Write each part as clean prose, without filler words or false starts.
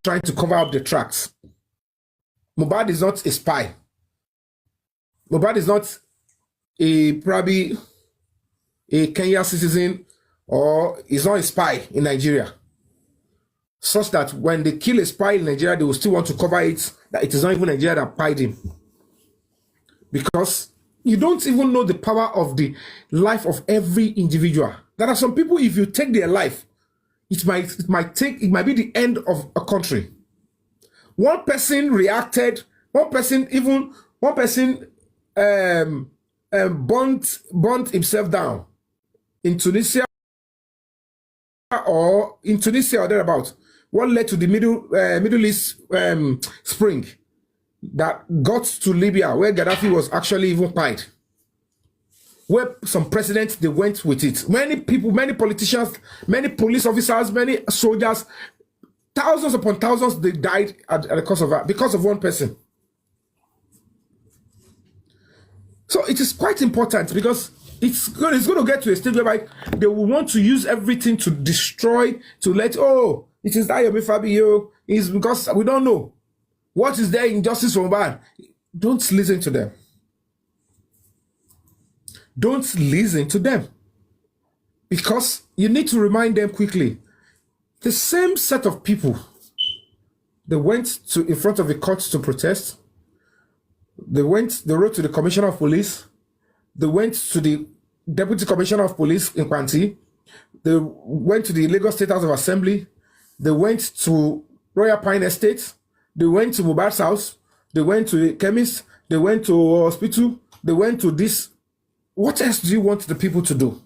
trying to cover up the tracks. Mohbad is not a spy. Mohbad is not probably a Kenyan citizen, or is not a spy in Nigeria. Such that when they kill a spy in Nigeria, they will still want to cover it, that it is not even Nigeria that spied him. Because you don't even know the power of the life of every individual. There are some people, if you take their life, it might be the end of a country. One person reacted, one person burnt himself down in Tunisia or thereabout. What led to the Middle East spring that got to Libya, where Gaddafi was actually even tied. Where some presidents, they went with it. Many people, many politicians, many police officers, many soldiers, thousands upon thousands, they died at the cost of that because of one person. So it is quite important, because it's going to get to a stage whereby they will want to use everything to destroy, to let, oh, it is that Yomi Fabiyi, is because we don't know what is there in JusticeForMohbad. Don't listen to them. Don't listen to them, because you need to remind them quickly. The same set of people, they went in front of the court to protest. They wrote to the Commissioner of Police. They went to the Deputy Commissioner of Police in Kwanti. They went to the Lagos State House of Assembly. They went to Royal Pine Estate. They went to Mohbad's house. They went to a chemist. They went to hospital. They went to this. What else do you want the people to do?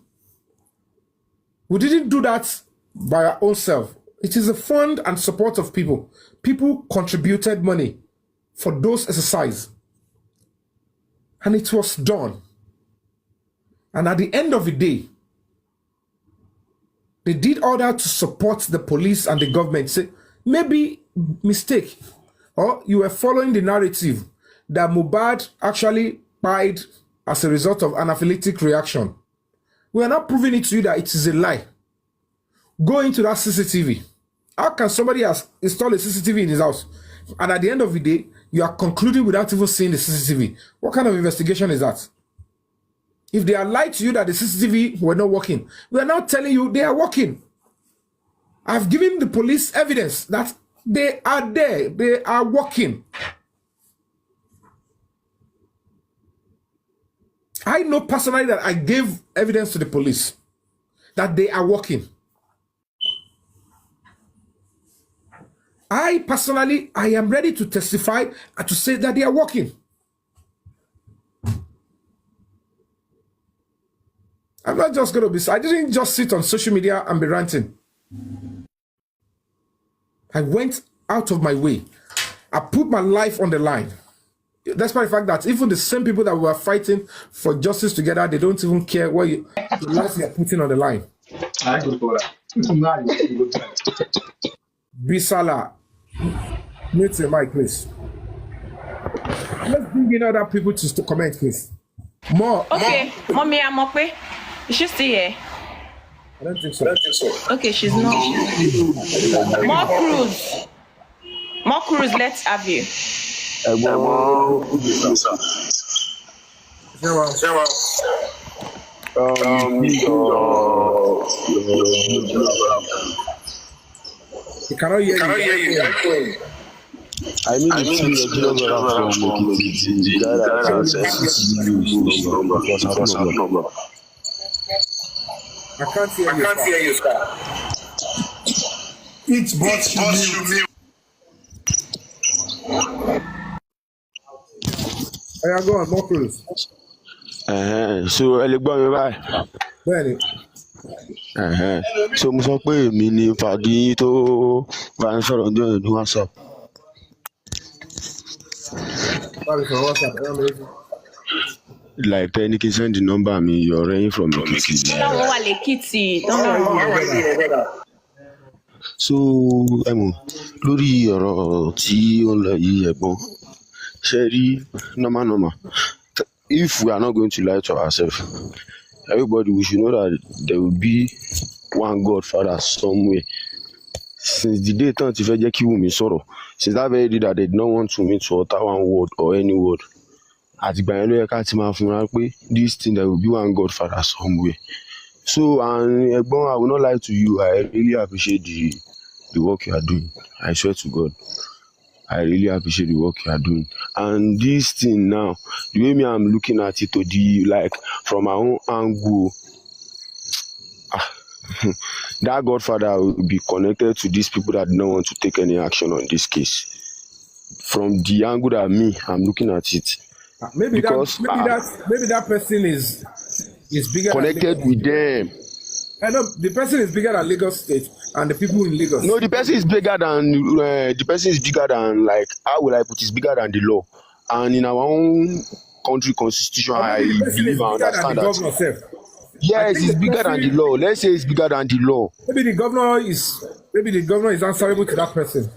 We didn't do that by our own self. It is a fund and support of people. People contributed money for those exercises. And it was done. And at the end of the day, they did all that to support the police and the government. Say, maybe mistake, or you were following the narrative that Mohbad actually died as a result of anaphylactic reaction. We are not proving it to you that it is a lie. Go into that CCTV. How can somebody has installed a CCTV in his house, and at the end of the day, you are concluding without even seeing the CCTV? What kind of investigation is that? If they are lied to you that the CCTV were not working, we are now telling you they are working. I've given the police evidence that they are there, they are working. I know personally that I gave evidence to the police that they are working. I personally, I am ready to testify and to say that they are working. I'm not just going to be, I didn't just sit on social media and be ranting. I went out of my way. I put my life on the line. Despite the fact that even the same people that were fighting for justice together, they don't even care what the life you are putting on the line. Bisala, mute your mic, please. Let's bring in other people to comment, please. More. Okay, Mommy, I'm okay. Is she still here? I don't think so. Okay, she's not. More Cruz, let's have you. He cannot hear you. I mean, I can't hear you, sir. It's but you. I go on, more Cruz. So, Well, so mo sọ pé èmi ni Fàdí tó bá ń sọ̀rọ̀ ní WhatsApp. Like tẹ́ni kí n send the number mi, you're running from Ekiti. Don't wà l'Ekiti. So lórí ọ̀rọ̀ tí ó ń lọ yìí ẹ̀gbọ́n, ṣe rí normal. If we are not going to lie to ourselves, everybody, we should know that there will be one Godfather somewhere since the day tán ti fẹ́ jẹ́ kí Wùmí sọ̀rọ̀, since that very day that they did not want Wùmí to utter one word or any word, àtìgbà yẹn ló yẹ ká ti máa fúnra pé this thing there will be one godfather somewhere. So, and ẹ̀gbọ́n, I will not lie to you, I really appreciate the work you are doing. I swear to God, I really appreciate the work you are doing. And this thing now, the way me I'm looking at it, to the like from my own angle, that godfather will be connected to these people that don't want to take any action on this case. From the angle that I'm looking at it, Maybe because that person is bigger connected than with them. I know the person is bigger than Lagos State and the people in Lagos. No, the person is bigger than like, how will I put it? Is bigger than the law. And in our own country constitution, I believe and understand that. Yes, it's bigger than the law. Let's say it's bigger than the law. Maybe the governor is answerable to that person.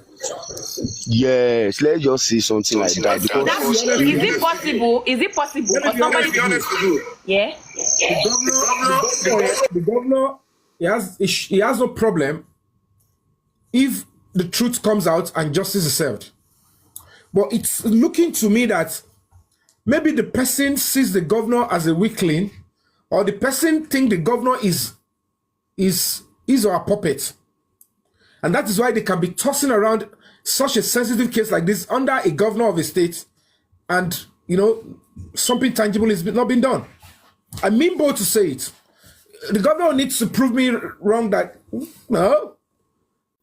Yes, let's just say something like that. Because is it possible? Is it possible for somebody to do? Yeah. The governor, he has no problem if the truth comes out and justice is served. But it's looking to me that maybe the person sees the governor as a weakling, or the person thinks the governor is our puppet. And that is why they can be tossing around such a sensitive case like this under a governor of a state, and something tangible is not being done. I mean bold to say it. The governor needs to prove me wrong that no.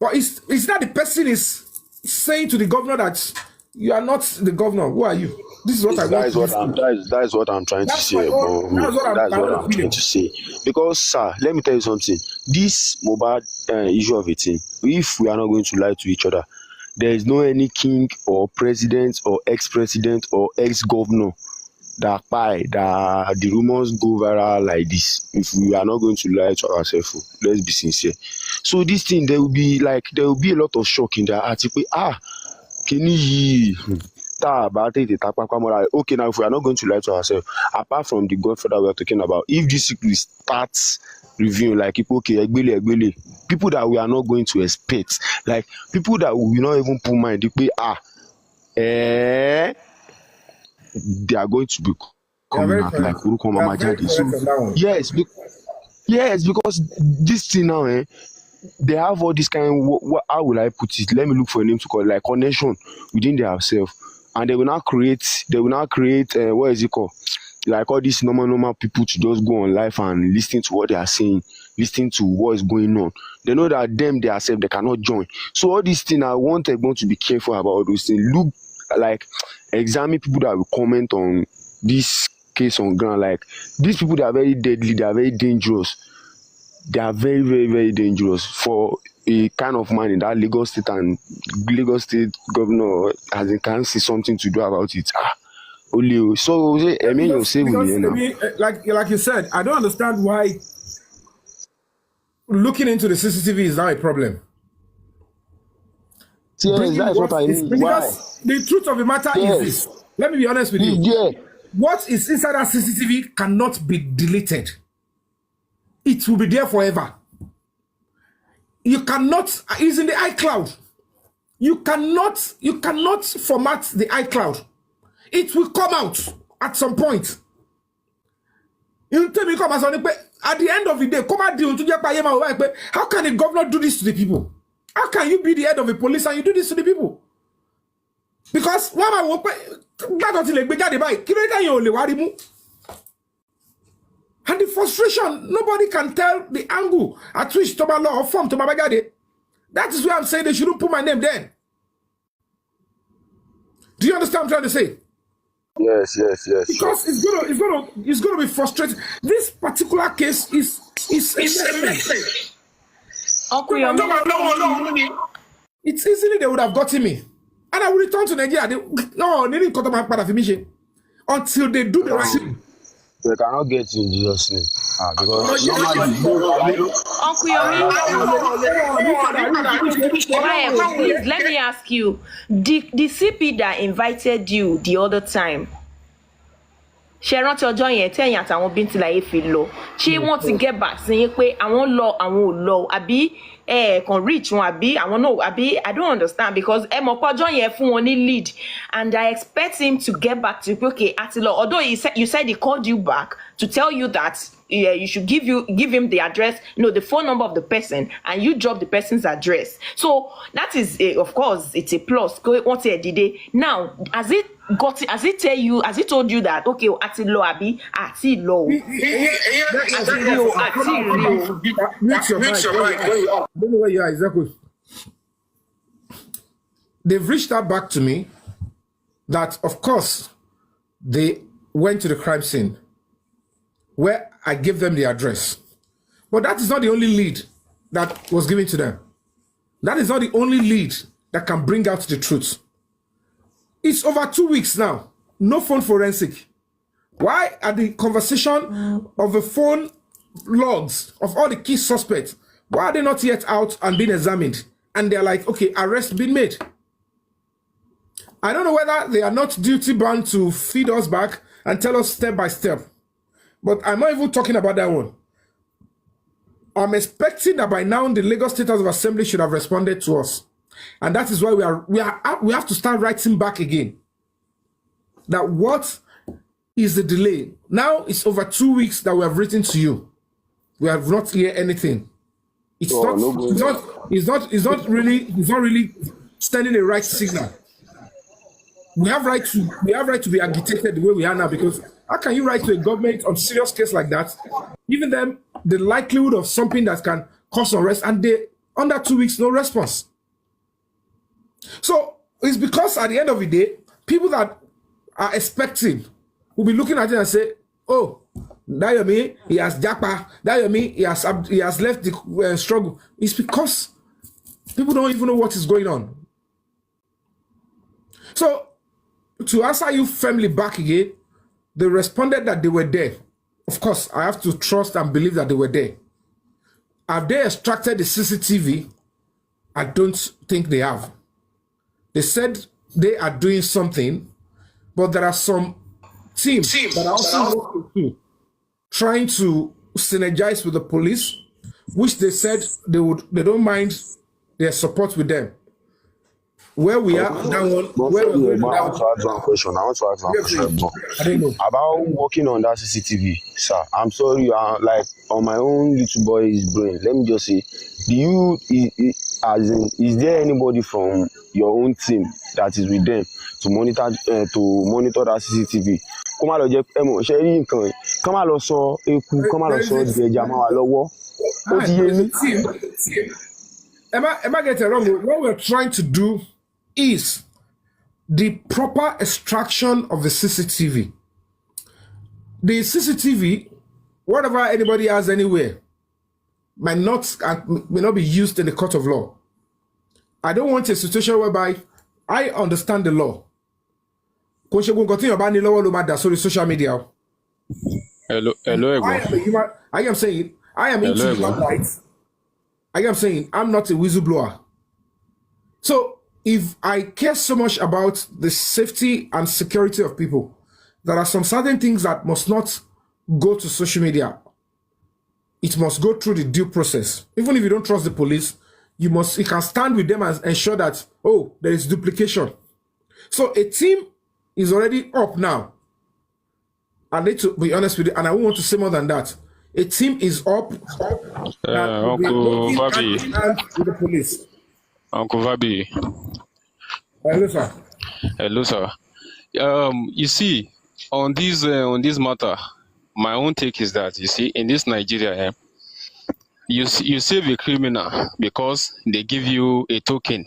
But is that the person is saying to the governor that you are not the governor? Who are you? This is what I want. That is what I'm trying to say. That's what I'm trying to say. Because, sir, let me tell you something. This Mohbad issue of a thing, if we are not going to lie to each other, there is no any king or president or ex-president or ex-governor that the rumors go viral like this. If we are not going to lie to ourselves, let's be sincere. So this thing, there will be a lot of shock in the article. Okay, now if we are not going to lie to ourselves, apart from the godfather we are talking about, if this starts reviewing like people that we are not going to expect, like people that we will not even put mind, they are going to be coming out like Uruko Mama Jadi. So yes, because this thing now, they have all this kind of, how will I put it? Let me look for a name to call it, like connection within themselves, and they will now create what is it called? Like all these normal people to just go on live and listen to what they are saying, listening to what is going on. They know that themselves they cannot join. So all these things, I want everyone to be careful about all those things. Look, like examine people that will comment on this case on ground. Like these people, they are very deadly, they are very dangerous. They are very, very, very dangerous for a kind of man in that Lagos State, and Lagos State governor can't see something to do about it. Only so I mean you say like you said, I don't understand why looking into the CCTV is now a problem. Yes, that's what I mean. Because the truth of the matter is this. Let me be honest with you. Yeah. What is inside that CCTV cannot be deleted. It will be there forever. You cannot, it's in the iCloud. You cannot format the iCloud. It will come out at some point. At the end of the day, how can a governor do this to the people? How can you be the head of a police and you do this to the people? Because and the frustration, nobody can tell the angle at which Toba law or form Toba Bagade. That is why I'm saying they shouldn't put my name there. Do you understand what I'm trying to say? Yes. Because it's gonna be frustrating. This particular case is it's easily they would have gotten me. And I will return to Nigeria. They didn't cut my part of mission until they do the right thing. They cannot get in Jesus' name. Because Uncle Yomi, please, let me ask you, the CP that invited you the other time, ṣé rántí ọjọ́ yẹn tẹ́yìn àtàwọn Bíntì láyé fi lọ, ṣé wọ́n ti get back sí yín pé àwọn lọ àwọn ò lọ, àbí can reach one abi I know abi I don't understand because ẹ mọ̀ pé ọjọ́ yẹn fún wọn ní lead and I expect him to get back to you okay Atilo although you said he called you back to tell you that you should give him the address, the phone number of the person, and you drop the person's address. So that is of course it's a plus. Now, has it told you that okay, Atilo abi Atilo? Mute your mic. I don't know where you are exactly. They've reached out back to me that of course they went to the crime scene where I gave them the address. But that is not the only lead that was given to them. That is not the only lead that can bring out the truth. It's over 2 weeks now. No phone forensic. Why are the conversation of the phone logs of all the key suspects, why are they not yet out and being examined? And they're like, okay, arrest been made. I don't know whether they are not duty bound to feed us back and tell us step by step. But I'm not even talking about that one. I'm expecting that by now the Lagos State House of Assembly should have responded to us. And that is why we have to start writing back again. That what is the delay? Now it's over 2 weeks that we have written to you. We have not heard anything. It's not really sending a right signal. We have right to be agitated the way we are now, because how can you write to a government on serious case like that, giving them the likelihood of something that can cause unrest, and they under 2 weeks no response? So it's because at the end of the day, people that are expecting will be looking at it and say, "Oh, Yomi, he has japa. Yomi, he has left the struggle." It's because people don't even know what is going on. So to answer you firmly back again, they responded that they were there. Of course, I have to trust and believe that they were there. Have they extracted the CCTV? I don't think they have. They said they are doing something, but there are some teams that are also working too, trying to synergize with the police, which they said they don't mind their support with them. Where we are, that one. I want to ask one question. I don't know about working on that CCTV, sir. I'm sorry, like on my own little boy's brain. Let me just say, is there anybody from your own team that is with them to monitor that CCTV? Come on, sharing. Come on, also, come on, also, the Jama lower. Am I getting wrong? What we're trying to do is the proper extraction of the CCTV. The CCTV, whatever anybody has anywhere, may not be used in the court of law. I don't want a situation whereby I understand the law. Social media. Hello. I am saying I am into human rights. I am saying I'm not a whistleblower. So if I care so much about the safety and security of people, there are some certain things that must not go to social media. It must go through the due process. Even if you don't trust the police, you can stand with them and ensure that, oh, there is duplication. So a team is already up now. I need to be honest with you, and I won't want to say more than that. A team is up. Uncle Fabiyi. With the police. Uncle Fabiyi. Hello, sir. Hello, sir. You see, on this matter, my own take is that, you see, in this Nigeria, you save a criminal because they give you a token.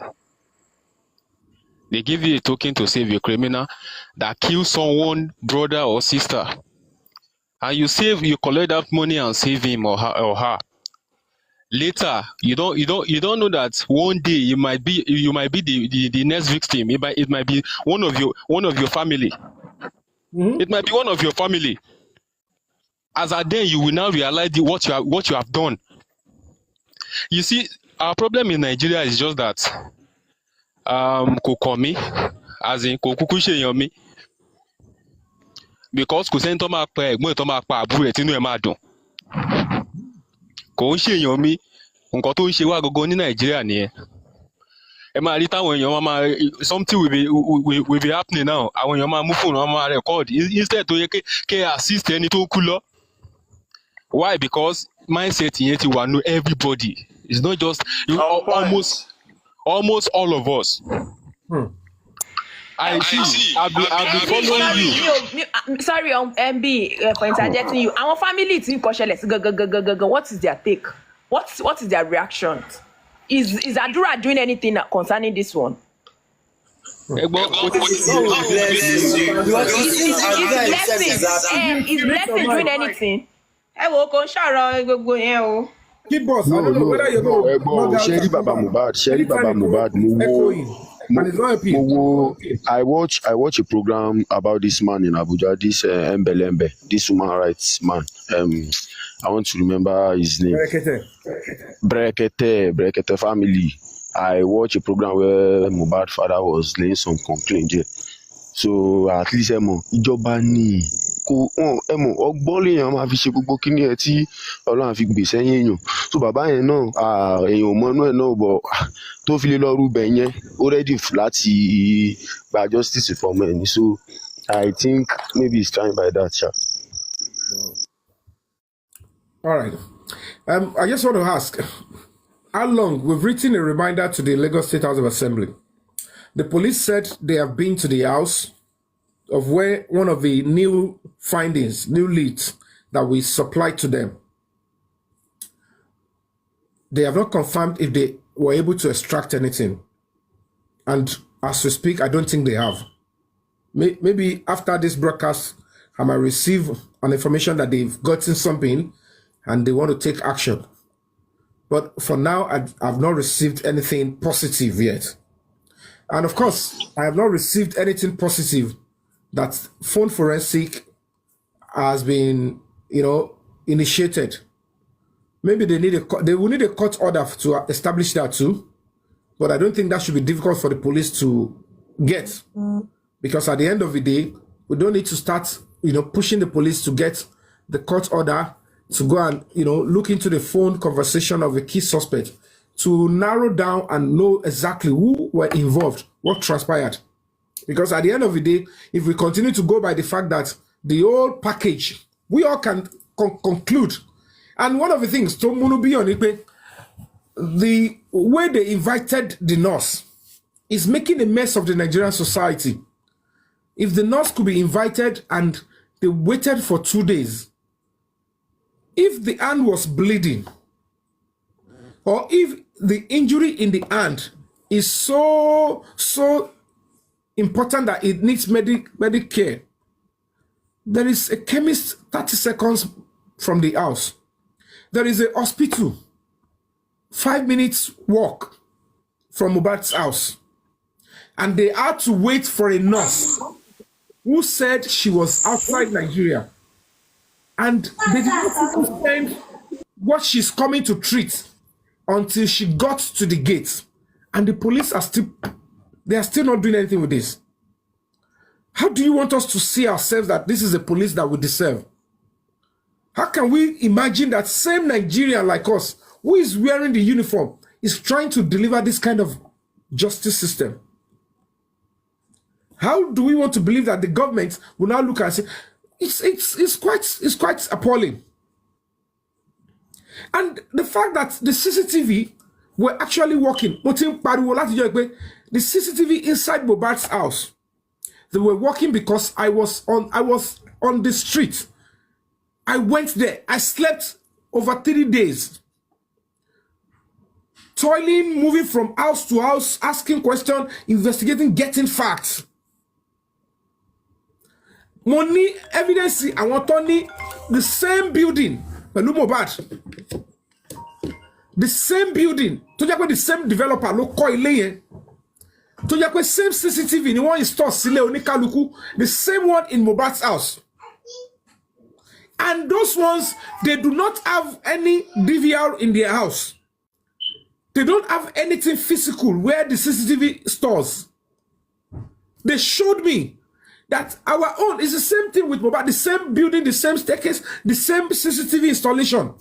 They give you a token to save a criminal that kills someone, brother or sister, and you collect that money and save him or her. Later, you don't know that one day you might be the next victim. It might be one of your family. Mm-hmm. It might be one of your family. As at then, you will now realize what you have done. You see, our problem in Nigeria is just that kokomi, as in kokukushe yomi, because kò sẹ́ni tó máa pa ẹ̀gbọ́n ẹ̀ tó máa pa àbúrò ẹ̀ tínú ẹ̀ máa dùn. Kò ń ṣèyàn mi, nǹkan tó ń ṣe wá gógó ní Nàìjíríà nìyẹn. Ẹ máa rí táwọn èèyàn something will be happening now. Àwọn èèyàn máa mú fóònù wọn máa record instead tó yẹ kí assist ẹni tó kú lọ. Why? Because mindset yẹn ti wà nù everybody. It's not just almost all of us. I see. I've been following you. Sorry, MB, for interjecting you. Our family tí nǹkan ṣẹlẹ̀ sí gangan. What is their take? What is their reaction? Is Adura doing anything concerning this one? Is Blessing doing anything? Wo kò ṣàrọ̀ gbogbo yẹn o. Kid boss, I don't know whether you know. Sherry Baba Mohbad, I watch a program about this man in Abuja, this Embelembe, this human rights man. I want to remember his name. Brekete family. I watch a program where Mohbad father was laying some complaint there. So at least ìjọba ni kò ọgbọ́n lèèyàn máa fi ṣe gbogbo kíní ẹ tí Ọlọ́run fi gbè sẹ́yìn èèyàn. So bàbá yẹn náà èèyàn mọ́nú ẹ̀ náà bọ̀ tó fi lè lọ rúbẹ̀ yẹn ó ready láti gba justice for men. So I think maybe he's trying by that. Sha. All right. I just want to ask, how long? We've written a reminder to the Lagos State House of Assembly. The police said they have been to the house of where one of the new findings, new leads that we supplied to them. They have not confirmed if they were able to extract anything. And as we speak, I don't think they have. Maybe after this broadcast, I might receive an information that they've gotten something and they want to take action. But for now, I've not received anything positive yet. And of course, I have not received anything positive that phone forensic has been, initiated. Maybe they will need a court order to establish that too. But I don't think that should be difficult for the police to get. Because at the end of the day, we don't need to start, pushing the police to get the court order to go and, look into the phone conversation of a key suspect to narrow down and know exactly who were involved, what transpired. Because at the end of the day, if we continue to go by the fact that the whole package, we all can conclude. And one of the things, the way they invited the nurse is making a mess of the Nigerian society. If the nurse could be invited and they waited for 2 days, if the hand was bleeding, or if the injury in the hand is so important that it needs medical care, there is a chemist 30 seconds from the house. There is a hospital 5 minutes walk from Mohbad's house. And they had to wait for a nurse who said she was outside Nigeria. And they did not understand what she's coming to treat until she got to the gate. And the police are still not doing anything with this. How do you want us to see ourselves that this is a police that we deserve? How can we imagine that same Nigerian like us, who is wearing the uniform, is trying to deliver this kind of justice system? How do we want to believe that the government will now look and say, it's quite appalling. And the fact that the CCTV were actually working, the CCTV inside Mohbad's house, they were working because I was on the street. I went there. I slept over 3 days. Toiling, moving from house to house, asking questions, investigating, getting facts. Money, evidence, I want only the same building. Mohbad. The same building. The same developer, the same CCTV, the one installed the same one in Mohbad's house. And those ones, they do not have any DVR in their house. They don't have anything physical where the CCTV stores. They showed me that our own is the same thing with Mohbad, the same building, the same staircase, the same CCTV installation.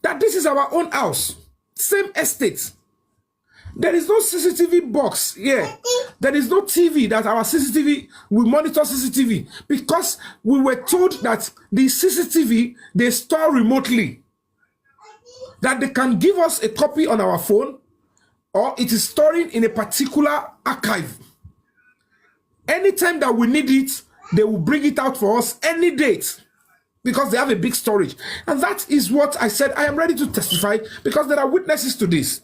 That this is our own house. Same estate. There is no CCTV box here. There is no TV that our CCTV, we monitor CCTV because we were told that the CCTV, they store remotely. That they can give us a copy on our phone or it is storing in a particular archive. Anytime that we need it, they will bring it out for us any date because they have a big storage. And that is what I said. I am ready to testify because there are witnesses to this.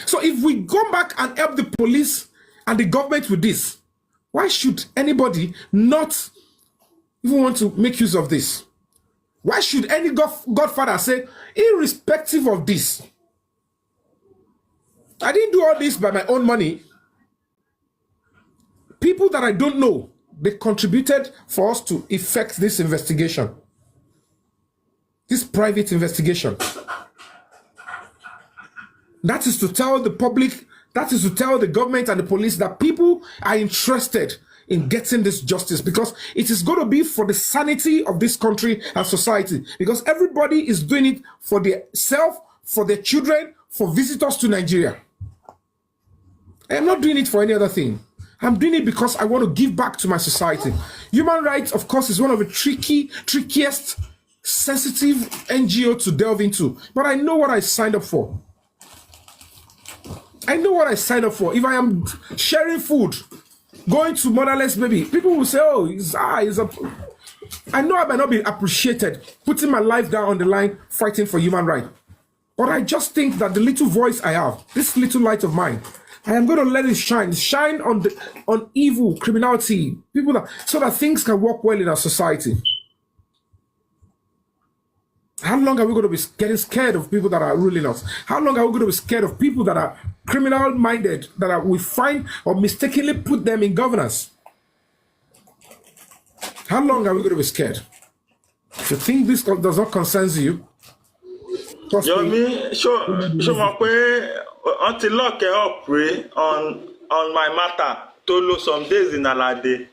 So if we go back and help the police and the government with this, why should anybody not even want to make use of this? Why should any godfather say, irrespective of this, I didn't do all this by my own money. People that I don't know, they contributed for us to effect this investigation. This private investigation. That is to tell the public, that is to tell the government and the police that people are interested in getting this justice because it is going to be for the sanity of this country and society because everybody is doing it for their self, for their children, for visitors to Nigeria. I am not doing it for any other thing. I'm doing it because I want to give back to my society. Human rights, of course, is one of the trickiest, sensitive NGO to delve into. But I know what I signed up for. I know what I signed up for. If I am sharing food, going to motherless baby, people will say, oh, I know I might not be appreciated, putting my life down on the line, fighting for human rights. But I just think that the little voice I have, this little light of mine, I am going to let it shine on evil, criminality, people so that things can work well in our society. How long are we going to be getting scared of people that are ruling us? How long are we going to be scared of people that are criminal-minded, we find or mistakenly put them in governance? How long are we going to be scared? If you think this does not concern you, Yomi, show my way until lock up on my matter to lose some days in Alade.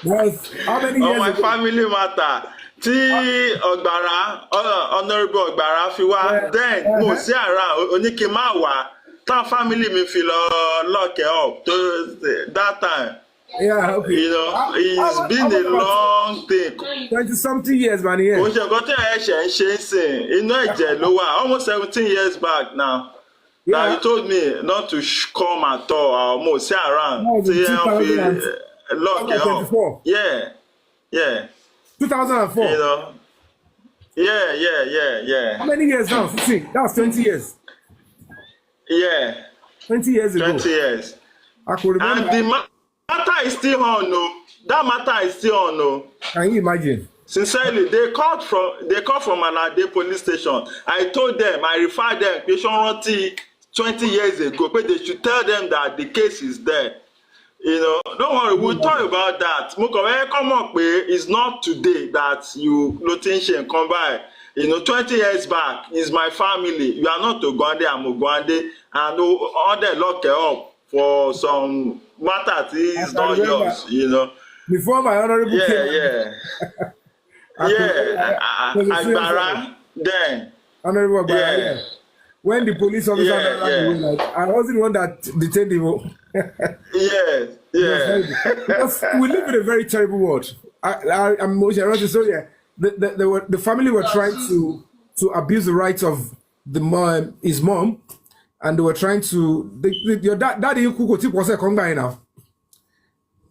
Yes. How many years On my ago? family matter. Tí Ogbara, Honorable Ogbara fi wá, then mo sí ara oníkì má wá. Tá family mi fi lọ lock up to that time. Yeah, okay. You know, it's been a long thing. 20-something years, man. Yeah. Kò ṣe nǹkan tí ẹ ṣe ń ṣe sìn, inú ẹ̀jẹ̀ ló wà, almost 17 years back now. Yeah. Now you told me not to come at all, mo sí around. No, Tí ẹ fi lock it 2024. up. Yeah. 2004. You know. Yeah. How many years now? 15. That was 20 years. Yeah. 20 years ago. 20 years. I could remember. And the matter is still on, no. That matter is still on, no. Can you imagine? Sincerely, they called from Alade police station. I told them, I referred them, Peshonroti 20 years ago, but they should tell them that the case is there. You know, don't worry, we'll talk about that. Mukowe, come up with it's not today that you Lotinshin come by. You know, 20 years back is my family. You are not Ogwande, I'm Ogwande, and all they lock it up for some matter that is not yours, you know. Before my honorable Yeah. Agbara, then. Honorable Agbara, Yeah. When the police officer, I wasn't the one that detained him. Yeah. Because we live in a very terrible world. I'm so yeah. The family were trying to abuse the rights of his mom, and they were trying to. Your daddy was a conga now.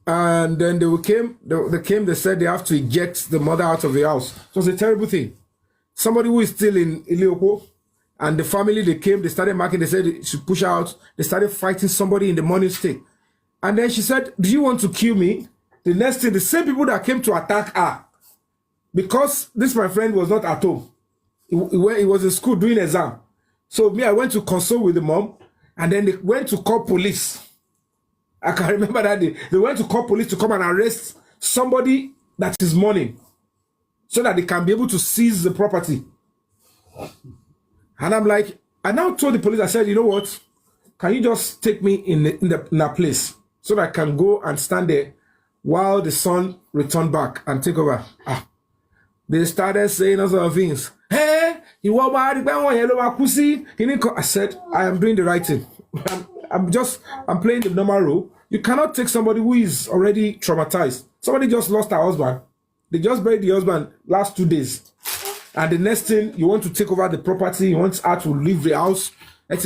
And then they came, they said they have to eject the mother out of the house. It was a terrible thing. Somebody who is still in Ilioko, and the family, they came, they started marking, they said they should push out. They started fighting somebody in the morning state. And then she said, do you want to kill me? The next thing, the same people that came to attack her, because this, my friend, was not at home. He was in school doing exam. So I went to consult with the mom, and then they went to call police. I can remember that day. They went to call police to come and arrest somebody that is mourning so that they can be able to seize the property. And I'm like, I now told the police, I said, you know what? Can you just take me in that place so that I can go and stand there while the son returned back and take over? They started saying all sort of things. Hey, I said, I am doing the right thing. I'm playing the normal role. You cannot take somebody who is already traumatized. Somebody just lost her husband. They just buried the husband last 2 days. And the next thing, you want to take over the property, you want her to leave the house. The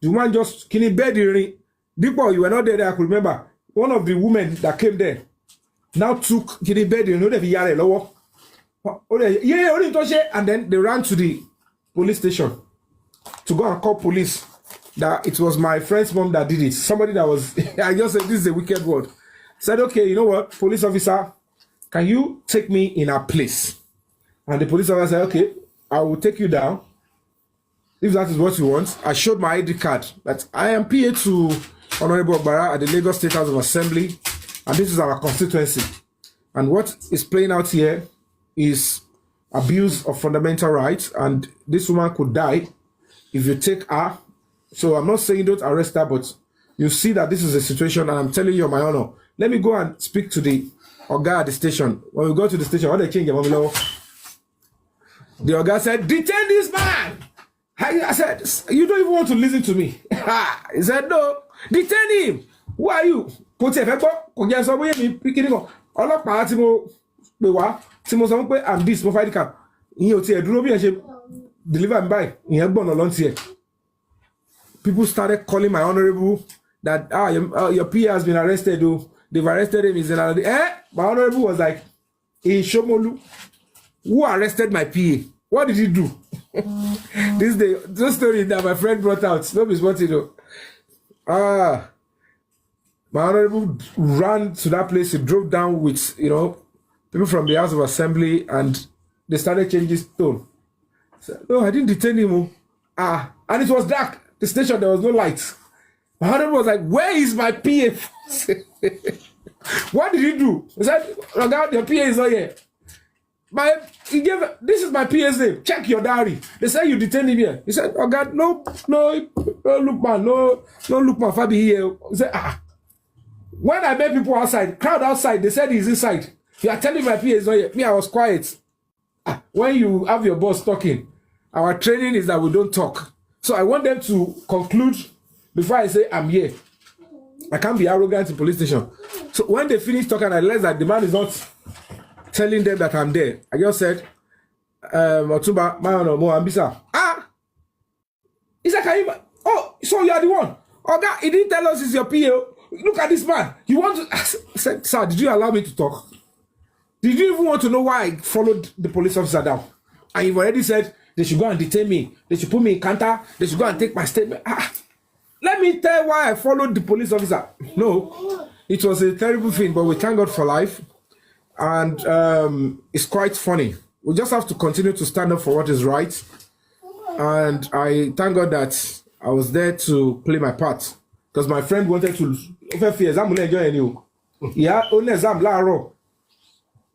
woman just before you were not there, I could remember one of the women that came there now took the bed, and then they ran to the police station to go and call police that it was my friend's mom that did it. Somebody that was, I just said, this is a wicked word. Said, okay, you know what, police officer, can you take me in a place? And the police officer said, okay, I will take you down. If that is what you want. I showed my ID card that I am PA to Honorable Bara at the Lagos State House of Assembly, and this is our constituency. And what is playing out here is abuse of fundamental rights, and this woman could die if you take her. So I'm not saying don't arrest her, but you see that this is a situation, and I'm telling you on my honor. Let me go and speak to the Oga at the station. When we go to the station, what they change the Oga said, detain this man. I said, you don't even want to listen to me. He said, no, detain him. Who are you? I'm this, mo fight cap. Deliver and buy. People started calling my honorable that your PA has been arrested. They've arrested him. He's another. My honorable was like, in Shomolu, who arrested my PA? What did he do? This story that my friend brought out. Nobody's what you know. My honorable ran to that place. He drove down with people from the House of Assembly, and they started changing tone. So, no, I didn't detain him. And it was dark. The station, there was no lights. My honorable was like, where is my PA? What did he do? He said, your PA is not here. This is my PA's name. Check your diary. They said you detained him here. He said, oh God, no, Yomi Fabiyi here. He said, when I met people outside, crowd outside, they said he's inside. You are telling my PA is not here. Me, I was quiet. When you have your boss talking, our training is that we don't talk. So I want them to conclude before I say I'm here. I can't be arrogant in police station. So when they finish talking, I realize that the man is not telling them that I'm there. I just said, Otumba, Ambisa. He said, oh, so you are the one. Oh, God, he didn't tell us it's your PO. Look at this man. You want to... I said, sir, did you allow me to talk? Did you even want to know why I followed the police officer down? And you've already said they should go and detain me. They should put me in counter. They should go and take my statement. Let me tell you why I followed the police officer. No, it was a terrible thing, but we thank God for life. And it's quite funny. We just have to continue to stand up for what is right. And I thank God that I was there to play my part. Because my friend wanted to... Yeah, only exam.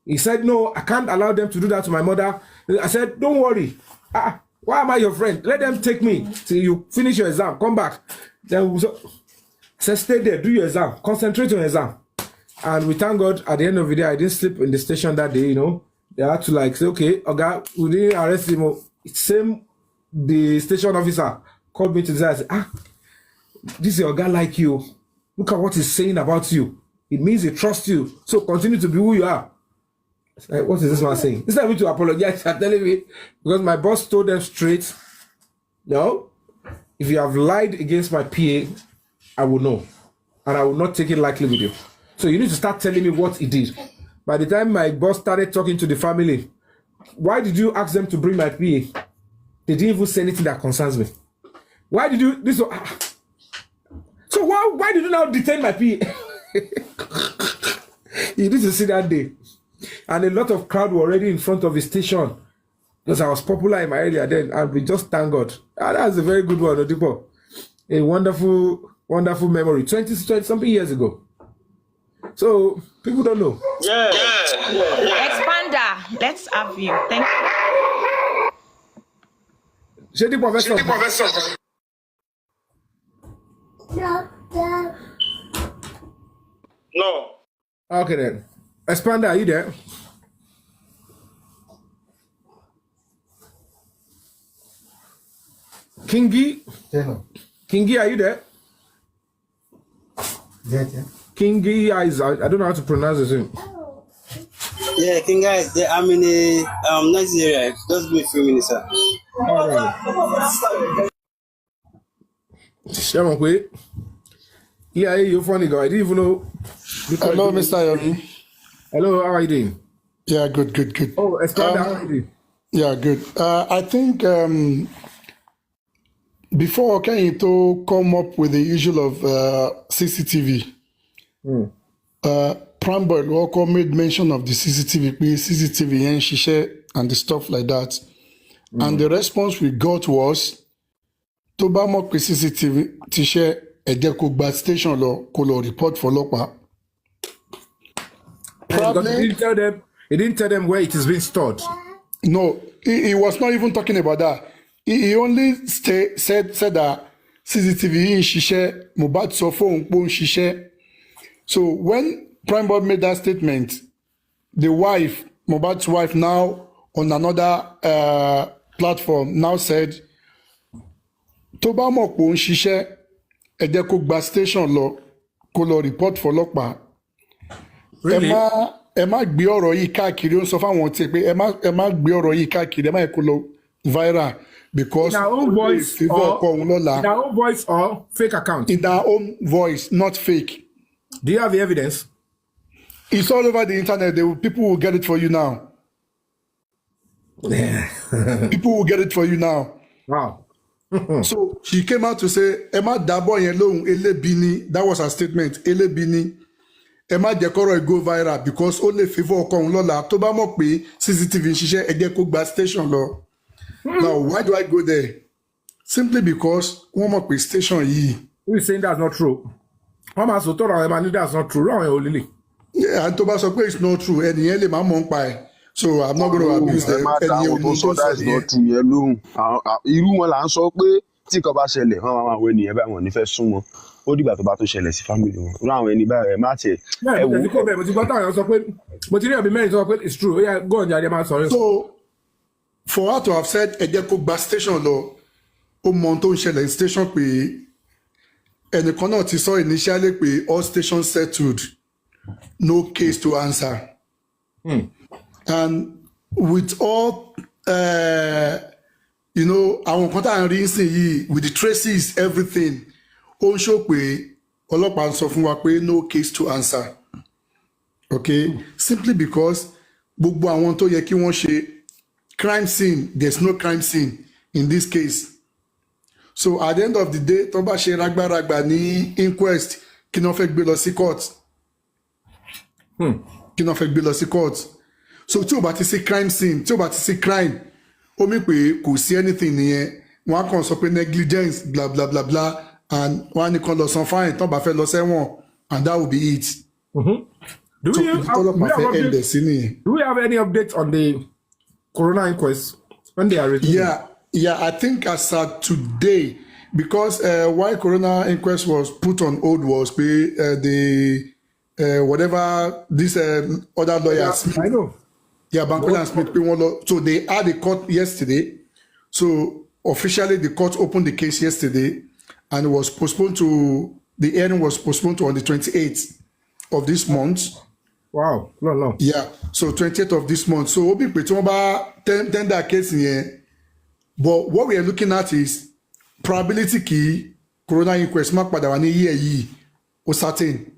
He said, no, I can't allow them to do that to my mother. I said, don't worry. Why am I your friend? Let them take me till you finish your exam. Come back. Then I said, stay there, do your exam. Concentrate on your exam. And we thank God at the end of the day, I didn't sleep in the station that day, They had to say, okay, Oga, we didn't arrest him. The station officer called me to say, this is Oga like you. Look at what he's saying about you. It means he trusts you. So continue to be who you are. What is this man saying? Instead of me to apologize, you're telling me, because my boss told them straight, no, if you have lied against my PA, I will know. And I will not take it lightly with you. So you need to start telling me what he did. By the time my boss started talking to the family, why did you ask them to bring my PA? They didn't even say anything that concerns me. Why did you... So why did you now detain my PA? You need to see that day. And a lot of crowd were already in front of the station because I was popular in my area then, and we just thank God. That's a very good one, Odipo. A wonderful, wonderful memory. 20 something years ago. So people don't know. Yeah. Expander, let's have you. Thank you. Shady Professor. No. Okay then. Expander, are you there? Kingi? Kingi, are you there? Yeah. Kingi, I don't know how to pronounce his name. Yeah, King guys, I'm in a nice area. Just give me a few minutes, sir. All right. Shaman, wait. Yeah, you're funny guy. I didn't even know. Hello, Mr. Yomi. Hello, how are you doing? Yeah, good. Oh, Expander, how are you doing? Yeah, good. I think before Kenny to come up with the issue of CCTV, Prime Boy Walker made mention of the CCTV and Shishe and the stuff like that. And the response we got was, tó bá mọ̀ pé CCTV ti ṣe ẹ jẹ́ kó gba station lọ kó lọ report fọlọ́pàá. Probably he didn't tell them where it is being stored. No, he was not even talking about that. He only said that CCTV in Shishe, Mohbad sọ fóun pé ó ń ṣiṣẹ́. So when Prime Boy made that statement, the wife, Mohbad's wife, now on another platform, now said, tó bá mọ̀ pé ó ń ṣiṣẹ́, ẹ jẹ́ kó gba station lọ kó lọ report fọlọ́pàá. Really? Ẹ má gbé ọ̀rọ̀ yìí káàkiri, ó ń sọ fáwọn tí pé ẹ má gbé ọ̀rọ̀ yìí káàkiri, ẹ má yẹ kó lọ viral because In our own voice or fake account? In our own voice, not fake. Do you have the evidence? It's all over the internet. People will get it for you now. People will get it for you now. Wow. So she came out to say, Emma Dabo yen lohun elebi ni. That was her statement. Elebi ni. Emma jekoro go viral because only favor ọkọ òun lọ́la tó bá mọ̀ pé CCTV ń ṣiṣẹ́ ẹ jẹ́ kó gba station lọ. Now, why do I go there? Simply because wọ́n mọ̀ pé station yìí. Who is saying that's not true? Mama so toro e ma ni that's not true. Wrong o lele. Yeah, and tó bá sọ pé it's not true. Ẹnìyẹn lè má mọ̀ ń pa ẹ̀. So I'm not going to abuse them. Ẹnìyẹn tó sọ that's not true yẹn lóhùn. Irú wọn là ń sọ pé tí nǹkan bá ṣẹlẹ̀ wọ́n máa wọ ènìyàn báyìí wọ́n ní fẹ́ sún wọn. Ó dìgbà tó bá tó ṣẹlẹ̀ sí family wọn. Irú àwọn ẹni báyìí ẹ má tiẹ̀. Mo ti gbọ́ táwọn sọ pé mo ti rí ọ̀bí mẹ́rin sọ pé it's true. Ó yá go on jáde máa sọ̀rọ̀. So for her to have said ẹ jẹ́ kó gba station lọ, ó mọ ohun tó ń ṣẹlẹ̀ ní station pé ẹnìkan náà ti sọ initially pé all stations settled, no case to answer. And with all àwọn kan tá à ń rí nsìn yìí with the traces everything, ó ń show pé ọlọ́pàá ń sọ fún wa pé no case to answer. Okay, simply because gbogbo àwọn tó yẹ kí wọ́n ṣe crime scene, there's no crime scene in this case. So at the end of the day, tó bá ṣe rágbáràgbà ní inquest, kí ni wọ́n fẹ́ gbé lọ sí court? Kí ni wọ́n fẹ́ gbé lọ sí court? So tí o bá ti sí crime scene, tí o bá ti sí crime, ó mì pé kò sí anything nìyẹn. Wọ́n á kàn sọ pé negligence bla bla bla bla and wọ́n á ní kàn lọ san fine tó bá fẹ́ lọ sẹ́wọ̀n and that will be it. Do we have any updates on the Corona inquest when they are resuming? Yeah, I think as of today, because why Corona inquest was put on hold was the whatever this other lawyers. I know. Yeah, Bankola and Smith. So they had a court yesterday. So officially the court opened the case yesterday and it was postponed to, the hearing was postponed to on the 28th of this month. Wow, no. Yeah, so 28th of this month. So we'll be pretty about tender case in here. But what we are looking at is probability key Corona inquest mark padà wá ní year yìí ó certain.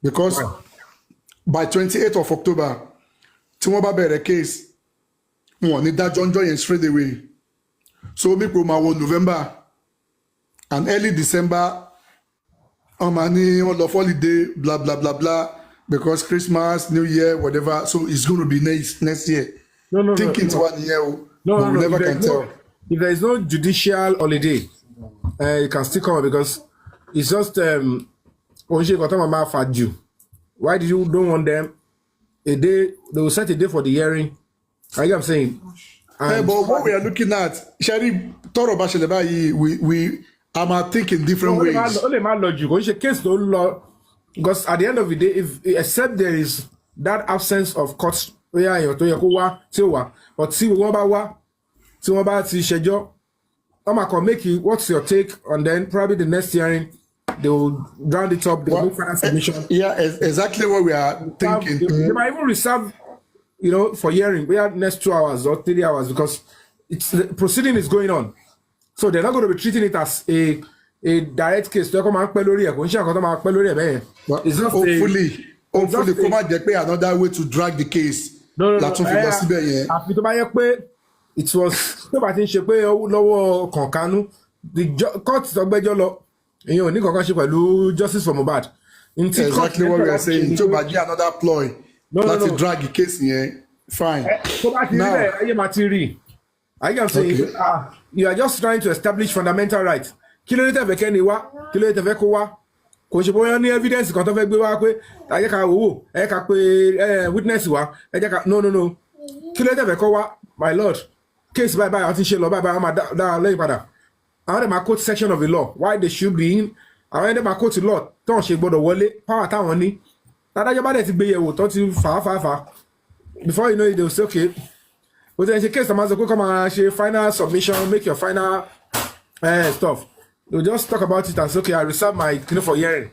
Because by 28th of October, tí wọ́n bá bẹ̀rẹ̀ case, wọ́n ní dájọ́ ńjọ́ yẹn straight away. So mi pro ma wọ November and early December, ọmọ ní wọ́n lọ holiday blah blah blah blah because Christmas, New Year, whatever. So it's going to be next year. No. Thinking it's 1 year. No. Never can tell. If there is no judicial holiday, you can still come because it's just why do you don't want them a day? They will set a day for the hearing. Are you know what I'm saying? But what we are looking at, Shari Toro Basheleba, we are thinking different ways. Only my logic. Case no law because at the end of the day, if except there is that absence of court bóyá èèyàn tó yẹ kó wá tí ò wá but tí wọ́n bá wá tí wọ́n bá ti ṣẹjọ́ wọ́n máa kàn make you what's your take and then probably the next hearing they will round it up, they will make final submission. Yeah, exactly what we are thinking. They might even reserve, for hearing, we have next 2 hours or 3 hours because the proceeding is going on. So they're not going to be treating it as a direct case. It's not Hopefully, come out another way to drag the case. No. It was the court JusticeForMohbad. Exactly what we are saying. To another ploy. No. Drag the case here. Fine. Now, I can say you are just trying to establish fundamental rights. Kí ló dé tẹ́ fẹ́ kẹ́ni wá? Kí ló dé tẹ́ fẹ́ kó wá? Kò ṣe bóyá ní evidence kan tó fẹ́ gbé wá pé ẹ jẹ́ ká wò ẹ ká pé witness wá ẹ jẹ́ ká no. Kí ló dé tẹ́ fẹ́ kó wá? My lord, case bye bye àti ṣe lọ bye bye wọ́n máa dá lẹ́yìn padà. Àwọn ẹ̀dẹ̀ máa quote section of the law why they should be in. Àwọn ẹ̀dẹ̀ máa quote law tó ń ṣe gbọ́dọ̀ wọlé power táwọn ní. Adájọ́ bá dẹ̀ ti gbé yẹ̀wò tó ti fà á. Before you know it, they will say okay. But then in case the master come and say final submission, make your final stuff. They'll just talk about it and say, okay, I reserve my for hearing.